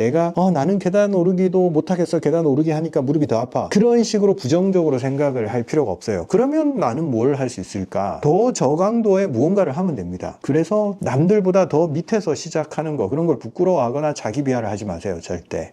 내가 나는 계단 오르기도 못하겠어. 계단 오르기 하니까 무릎이 더 아파. 그런 식으로 부정적으로 생각을 할 필요가 없어요. 그러면 나는 뭘 할 수 있을까? 더 저강도의 무언가를 하면 됩니다. 그래서 남들보다 더 밑에서 시작하는 거, 그런 걸 부끄러워하거나 자기 비하를 하지 마세요. 절대.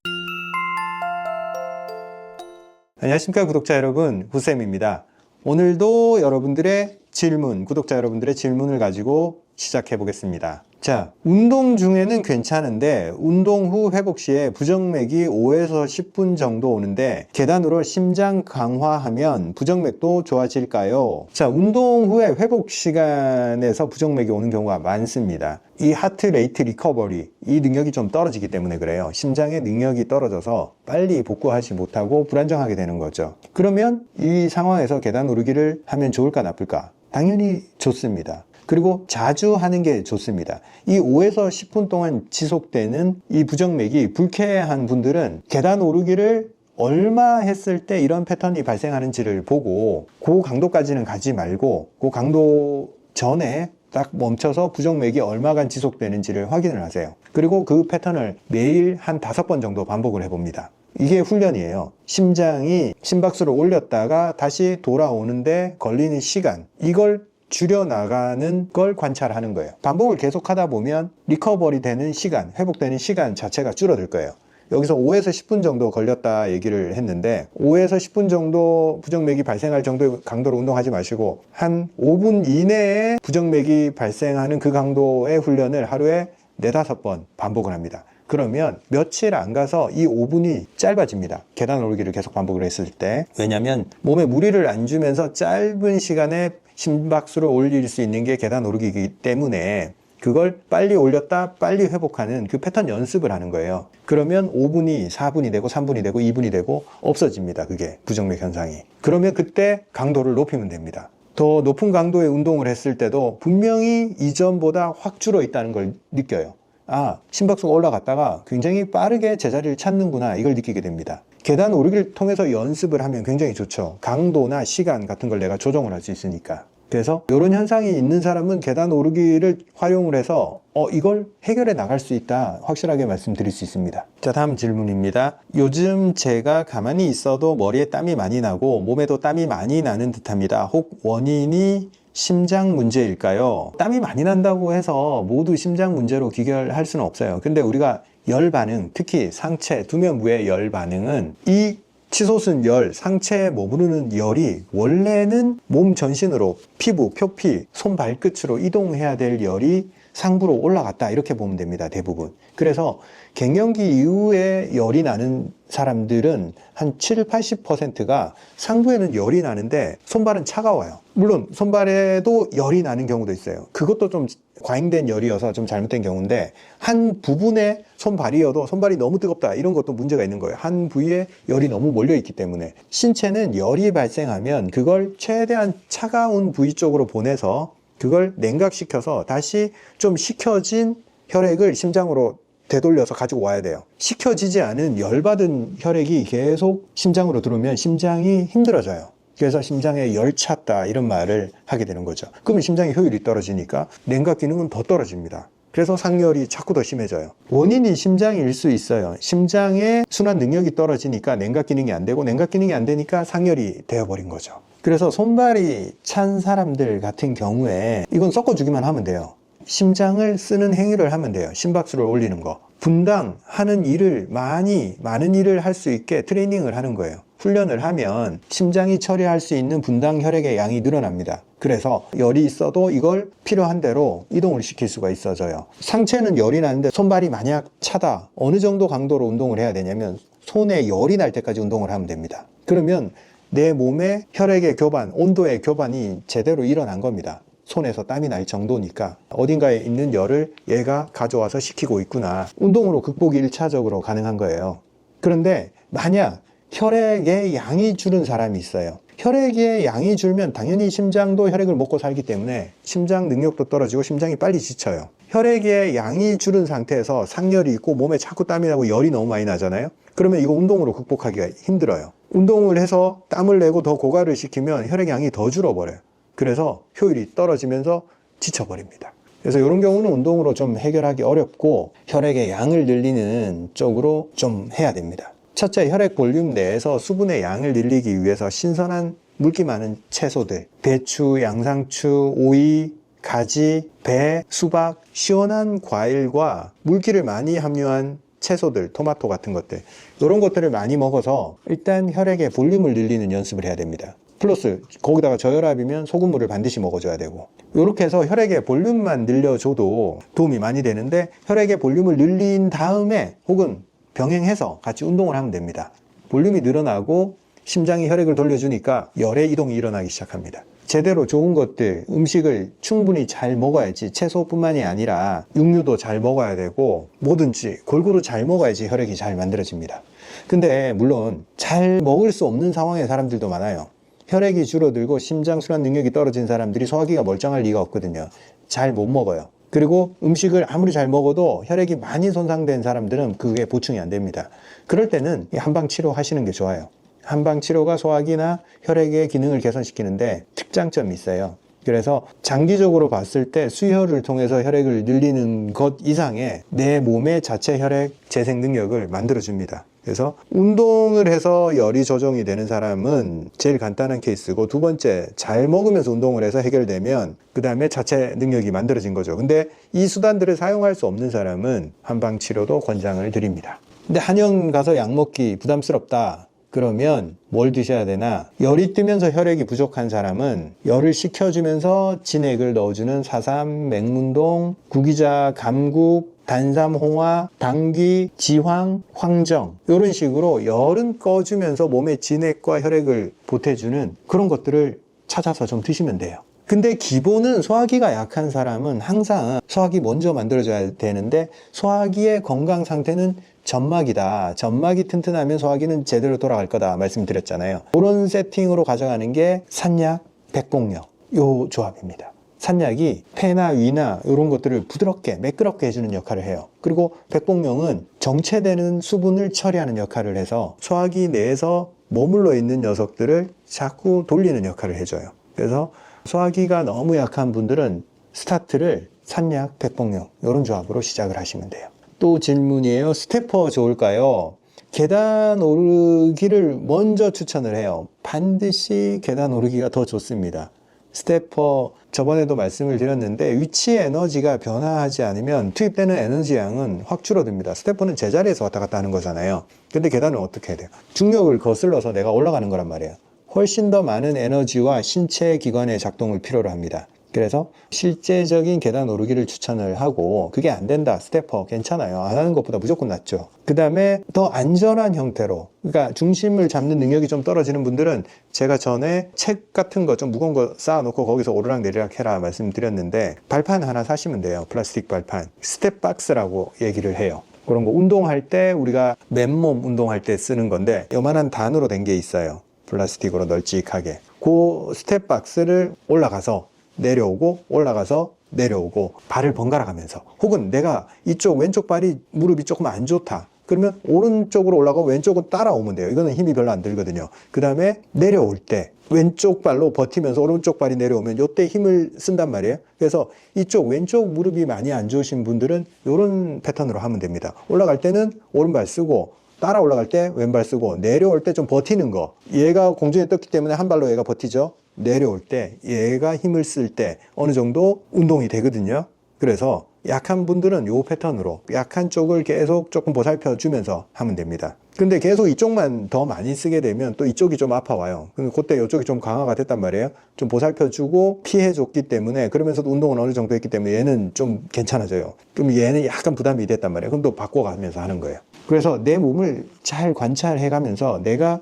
안녕하십니까 구독자 여러분, 후쌤입니다. 오늘도 여러분들의 질문, 구독자 여러분들의 질문을 가지고 시작해 보겠습니다. 자, 운동 중에는 괜찮은데 운동 후 회복 시에 부정맥이 5에서 10분 정도 오는데 계단으로 심장 강화하면 부정맥도 좋아질까요? 자, 운동 후에 회복 시간에서 부정맥이 오는 경우가 많습니다. 이 하트 레이트 리커버리, 이 능력이 좀 떨어지기 때문에 그래요. 심장의 능력이 떨어져서 빨리 복구하지 못하고 불안정하게 되는 거죠. 그러면 이 상황에서 계단 오르기를 하면 좋을까 나쁠까? 당연히 좋습니다. 그리고 자주 하는 게 좋습니다. 이 5에서 10분 동안 지속되는 이 부정맥이 불쾌한 분들은 계단 오르기를 얼마 했을 때 이런 패턴이 발생하는지를 보고 그 강도까지는 가지 말고 그 강도 전에 딱 멈춰서 부정맥이 얼마간 지속되는지를 확인을 하세요. 그리고 그 패턴을 매일 한 5번 정도 반복을 해봅니다. 이게 훈련이에요. 심장이 심박수를 올렸다가 다시 돌아오는데 걸리는 시간, 이걸 줄여나가는 걸 관찰하는 거예요. 반복을 계속하다 보면 리커버리 되는 시간, 회복되는 시간 자체가 줄어들 거예요. 여기서 5에서 10분 정도 걸렸다 얘기를 했는데 5에서 10분 정도 부정맥이 발생할 정도의 강도로 운동하지 마시고 한 5분 이내에 부정맥이 발생하는 그 강도의 훈련을 하루에 4-5번 반복을 합니다. 그러면 며칠 안 가서 이 5분이 짧아집니다. 계단 오르기를 계속 반복을 했을 때. 왜냐하면 몸에 무리를 안 주면서 짧은 시간에 심박수를 올릴 수 있는 게 계단 오르기이기 때문에 그걸 빨리 올렸다 빨리 회복하는 그 패턴 연습을 하는 거예요. 그러면 5분이 4분이 되고 3분이 되고 2분이 되고 없어집니다. 그게 부정맥 현상이. 그러면 그때 강도를 높이면 됩니다. 더 높은 강도의 운동을 했을 때도 분명히 이전보다 확 줄어 있다는 걸 느껴요. 아, 심박수가 올라갔다가 굉장히 빠르게 제자리를 찾는구나, 이걸 느끼게 됩니다. 계단 오르기를 통해서 연습을 하면 굉장히 좋죠. 강도나 시간 같은 걸 내가 조정을 할 수 있으니까. 그래서 이런 현상이 있는 사람은 계단 오르기를 활용을 해서 이걸 해결해 나갈 수 있다, 확실하게 말씀드릴 수 있습니다. 자, 다음 질문입니다. 요즘 제가 가만히 있어도 머리에 땀이 많이 나고 몸에도 땀이 많이 나는 듯합니다. 혹 원인이 심장 문제일까요? 땀이 많이 난다고 해서 모두 심장 문제로 귀결할 수는 없어요. 근데 우리가 열 반응, 특히 상체, 두면부의 열 반응은 이 치솟은 열, 상체에 머무르는 열이 원래는 몸 전신으로 피부, 표피, 손 발끝으로 이동해야 될 열이 상부로 올라갔다, 이렇게 보면 됩니다. 대부분. 그래서 갱년기 이후에 열이 나는 사람들은 한 70-80%가 상부에는 열이 나는데 손발은 차가워요. 물론 손발에도 열이 나는 경우도 있어요. 그것도 좀 과잉된 열이어서 좀 잘못된 경우인데, 한 부분에 손발이어도 손발이 너무 뜨겁다, 이런 것도 문제가 있는 거예요. 한 부위에 열이 너무 몰려있기 때문에. 신체는 열이 발생하면 그걸 최대한 차가운 부위 쪽으로 보내서 그걸 냉각시켜서 다시 좀 식혀진 혈액을 심장으로 되돌려서 가지고 와야 돼요. 식혀지지 않은 열받은 혈액이 계속 심장으로 들어오면 심장이 힘들어져요. 그래서 심장에 열 찼다, 이런 말을 하게 되는 거죠. 그러면 심장의 효율이 떨어지니까 냉각 기능은 더 떨어집니다. 그래서 상열이 자꾸 더 심해져요. 원인이 심장일 수 있어요. 심장의 순환 능력이 떨어지니까 냉각 기능이 안 되고, 냉각 기능이 안 되니까 상열이 되어버린 거죠. 그래서 손발이 찬 사람들 같은 경우에 이건 섞어주기만 하면 돼요. 심장을 쓰는 행위를 하면 돼요. 심박수를 올리는 거. 분당 하는 일을 많은 일을 할 수 있게 트레이닝을 하는 거예요. 훈련을 하면 심장이 처리할 수 있는 분당 혈액의 양이 늘어납니다. 그래서 열이 있어도 이걸 필요한 대로 이동을 시킬 수가 있어져요. 상체는 열이 나는데 손발이 만약 차다, 어느 정도 강도로 운동을 해야 되냐면 손에 열이 날 때까지 운동을 하면 됩니다. 그러면 내 몸의 혈액의 교반, 온도의 교반이 제대로 일어난 겁니다. 손에서 땀이 날 정도니까 어딘가에 있는 열을 얘가 가져와서 식히고 있구나. 운동으로 극복이 1차적으로 가능한 거예요. 그런데 만약 혈액의 양이 줄은 사람이 있어요. 혈액의 양이 줄면 당연히 심장도 혈액을 먹고 살기 때문에 심장 능력도 떨어지고 심장이 빨리 지쳐요. 혈액의 양이 줄은 상태에서 상열이 있고 몸에 자꾸 땀이 나고 열이 너무 많이 나잖아요. 그러면 이거 운동으로 극복하기가 힘들어요. 운동을 해서 땀을 내고 더 고갈을 시키면 혈액 양이 더 줄어버려요. 그래서 효율이 떨어지면서 지쳐버립니다. 그래서 이런 경우는 운동으로 좀 해결하기 어렵고 혈액의 양을 늘리는 쪽으로 좀 해야 됩니다. 첫째, 혈액 볼륨 내에서 수분의 양을 늘리기 위해서 신선한 물기 많은 채소들, 배추, 양상추, 오이, 가지, 배, 수박, 시원한 과일과 물기를 많이 함유한 채소들, 토마토 같은 것들, 이런 것들을 많이 먹어서 일단 혈액의 볼륨을 늘리는 연습을 해야 됩니다. 플러스 거기다가 저혈압이면 소금물을 반드시 먹어줘야 되고, 이렇게 해서 혈액의 볼륨만 늘려줘도 도움이 많이 되는데, 혈액의 볼륨을 늘린 다음에 혹은 병행해서 같이 운동을 하면 됩니다. 볼륨이 늘어나고 심장이 혈액을 돌려주니까 열의 이동이 일어나기 시작합니다. 제대로 좋은 것들, 음식을 충분히 잘 먹어야지, 채소뿐만이 아니라 육류도 잘 먹어야 되고 뭐든지 골고루 잘 먹어야지 혈액이 잘 만들어집니다. 근데 물론 잘 먹을 수 없는 상황의 사람들도 많아요. 혈액이 줄어들고 심장 순환 능력이 떨어진 사람들이 소화기가 멀쩡할 리가 없거든요. 잘 못 먹어요. 그리고 음식을 아무리 잘 먹어도 혈액이 많이 손상된 사람들은 그게 보충이 안 됩니다. 그럴 때는 한방 치료하시는 게 좋아요. 한방 치료가 소화기나 혈액의 기능을 개선시키는데 특장점이 있어요. 그래서 장기적으로 봤을 때 수혈을 통해서 혈액을 늘리는 것 이상의 내 몸의 자체 혈액 재생 능력을 만들어줍니다. 그래서 운동을 해서 열이 조정이 되는 사람은 제일 간단한 케이스고, 두 번째, 잘 먹으면서 운동을 해서 해결되면 그 다음에 자체 능력이 만들어진 거죠. 근데 이 수단들을 사용할 수 없는 사람은 한방 치료도 권장을 드립니다. 근데 한의원 가서 약 먹기 부담스럽다 그러면 뭘 드셔야 되나? 열이 뜨면서 혈액이 부족한 사람은 열을 식혀주면서 진액을 넣어주는 사삼, 맹문동, 구기자, 감국, 단삼, 홍화, 당귀, 지황, 황정, 이런 식으로 열은 꺼주면서 몸에 진액과 혈액을 보태주는 그런 것들을 찾아서 좀 드시면 돼요. 근데 기본은 소화기가 약한 사람은 항상 소화기 먼저 만들어줘야 되는데, 소화기의 건강 상태는 점막이다. 점막이 튼튼하면 소화기는 제대로 돌아갈 거다 말씀드렸잖아요. 그런 세팅으로 가져가는 게 산약, 백봉력, 요 조합입니다. 산약이 폐나 위나 이런 것들을 부드럽게 매끄럽게 해주는 역할을 해요. 그리고 백봉령은 정체되는 수분을 처리하는 역할을 해서 소화기 내에서 머물러 있는 녀석들을 자꾸 돌리는 역할을 해줘요. 그래서 소화기가 너무 약한 분들은 스타트를 산약, 백봉령 이런 조합으로 시작을 하시면 돼요. 또 질문이에요. 스테퍼 좋을까요? 계단 오르기를 먼저 추천을 해요. 반드시 계단 오르기가 더 좋습니다. 스테퍼 저번에도 말씀을 드렸는데, 위치 에너지가 변화하지 않으면 투입되는 에너지 양은 확 줄어듭니다. 스테퍼는 제자리에서 왔다 갔다 하는 거잖아요. 근데 계단은 어떻게 해야 돼요? 중력을 거슬러서 내가 올라가는 거란 말이에요. 훨씬 더 많은 에너지와 신체 기관의 작동을 필요로 합니다. 그래서 실제적인 계단 오르기를 추천을 하고, 그게 안 된다, 스테퍼 괜찮아요. 안 하는 것보다 무조건 낫죠. 그 다음에 더 안전한 형태로, 그러니까 중심을 잡는 능력이 좀 떨어지는 분들은 제가 전에 책 같은 거 좀 무거운 거 쌓아놓고 거기서 오르락 내리락 해라 말씀드렸는데, 발판 하나 사시면 돼요. 플라스틱 발판. 스텝박스라고 얘기를 해요. 그런 거 운동할 때 우리가 맨몸 운동할 때 쓰는 건데, 요만한 단으로 된 게 있어요. 플라스틱으로 널찍하게. 그 스텝박스를 올라가서 내려오고 올라가서 내려오고 발을 번갈아 가면서, 혹은 내가 이쪽 왼쪽 발이 무릎이 조금 안 좋다 그러면 오른쪽으로 올라가고 왼쪽은 따라오면 돼요. 이거는 힘이 별로 안 들거든요. 그 다음에 내려올 때 왼쪽 발로 버티면서 오른쪽 발이 내려오면 이때 힘을 쓴단 말이에요. 그래서 이쪽 왼쪽 무릎이 많이 안 좋으신 분들은 이런 패턴으로 하면 됩니다. 올라갈 때는 오른발 쓰고, 따라 올라갈 때 왼발 쓰고, 내려올 때 좀 버티는 거. 얘가 공중에 떴기 때문에 한 발로 얘가 버티죠. 내려올 때 얘가 힘을 쓸 때 어느 정도 운동이 되거든요. 그래서 약한 분들은 이 패턴으로 약한 쪽을 계속 조금 보살펴 주면서 하면 됩니다. 근데 계속 이쪽만 더 많이 쓰게 되면 또 이쪽이 좀 아파와요. 그때 이쪽이 좀 강화가 됐단 말이에요. 좀 보살펴 주고 피해 줬기 때문에, 그러면서도 운동은 어느 정도 했기 때문에 얘는 좀 괜찮아져요. 그럼 얘는 약간 부담이 됐단 말이에요. 그럼 또 바꿔가면서 하는 거예요. 그래서 내 몸을 잘 관찰해 가면서, 내가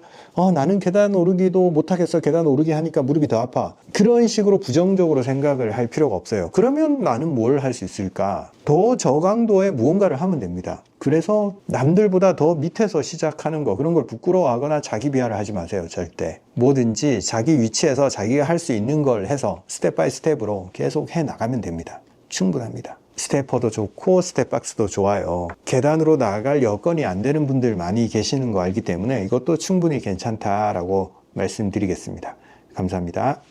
나는 계단 오르기도 못하겠어, 계단 오르기 하니까 무릎이 더 아파, 그런 식으로 부정적으로 생각을 할 필요가 없어요. 그러면 나는 뭘 할 수 있을까? 더 저강도의 무언가를 하면 됩니다. 그래서 남들보다 더 밑에서 시작하는 거, 그런 걸 부끄러워하거나 자기 비하를 하지 마세요. 절대. 뭐든지 자기 위치에서 자기가 할 수 있는 걸 해서 스텝 바이 스텝으로 계속 해 나가면 됩니다. 충분합니다. 스테퍼도 좋고 스텝박스도 좋아요. 계단으로 나갈 여건이 안 되는 분들 많이 계시는 거 알기 때문에 이것도 충분히 괜찮다라고 말씀드리겠습니다. 감사합니다.